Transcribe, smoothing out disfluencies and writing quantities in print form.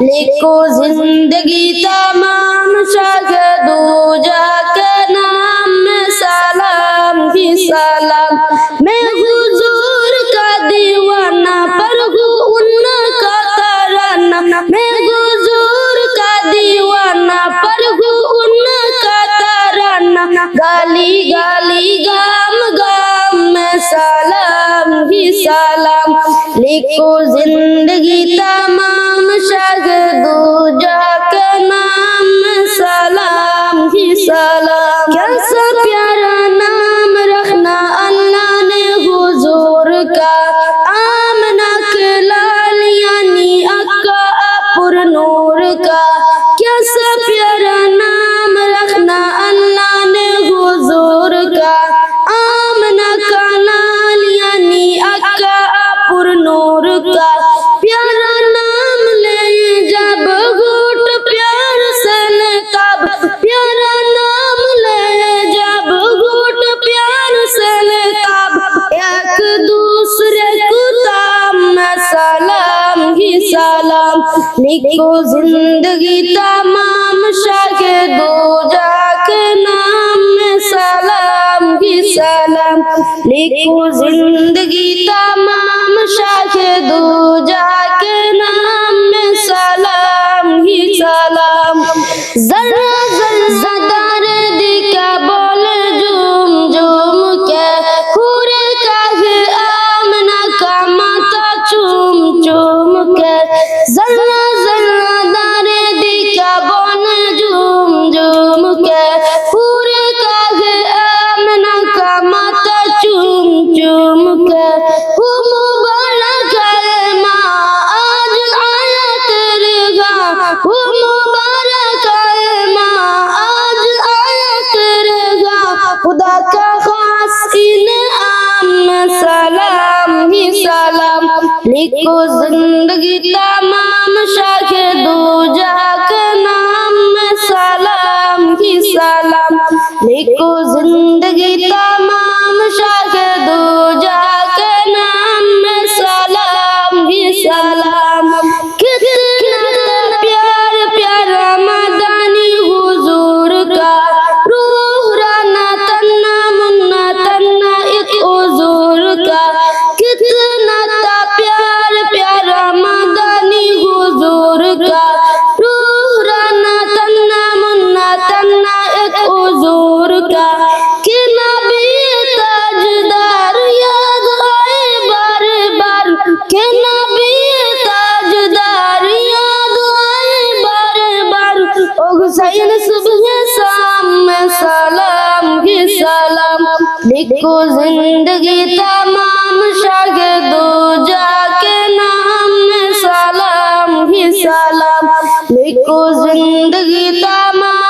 लिखो जिंदगी तमाम शागिर्दो जाके नाम में सलाम ही सलाम। मैं हुजूर का दीवाना पर हूँ उनका तराना, मैं हुजूर का दीवाना पर हूँ उनका तराना। गाली गाली गाम गाम में सलाम ही सलाम। लिखो जिंदगी तमाम शागिर्दो जाके नाम में सलाम ही सलाम। कैसा प्यारा नाम रखना अल्लाह ने हुजूर का, आमना के लाल यानी अक्का पुर नूर का। कैसा प्यारा नाम रखना अल्लाह ने हुजूर का, आमना का लाल यानी अक्का पुर नूर का। प्यारा नाम ले जब घूट प्यार से नकाब, प्यारा नाम ले जब घूट प्यार से नकाब। एक दूसरे को ताम में सलाम ही सलाम। लिखो जिंदगी तमाम शागिर्दो जाके नाम में सलाम ही सलाम। लिखो जिंदगी तमाम शागिर्दो जाके नाम में सलाम ही सलाम। जरा जलदार दिका बोले झूम झूम के, पूरे काहे आमना का माता चूम चूम के। जरा जलदार दिका बोले झूम झूम के, पूरे काहे आमना का माता चूम चूम के। वो मुबारक है माँ आज आया तेरे गाँव, वो मुबारक है माँ आज आया तेरे गाँव। खुदा का खास इनाम में सलाम ही सलाम। लिखो जिंदगी तमाम शागिर्दो जाके नाम में सलाम ही सलाम। लिखो जिंदगी तमाम शागिर्दो जाके नाम में सलाम ही सलाम। कितना प्यार प्यारा मदानी हुजूर का, रूह राना तन्ना मुन्ना तन्ना एक हुजूर का। कितना प्यार प्यारा मदानी हुजूर का, रूह राना तन्ना मुन्ना तन्ना एक हुजूर का। कि नबी ताजदार याद आए बार बार, कि नबी ताजदार याद आए बार बार। ओ हुसैन सुबह शाम में सलाम ही सलाम। लिखो जिंदगी तमाम शागिर्दो जाके नाम में सलाम ही सलाम। लिखो जिंदगी तमाम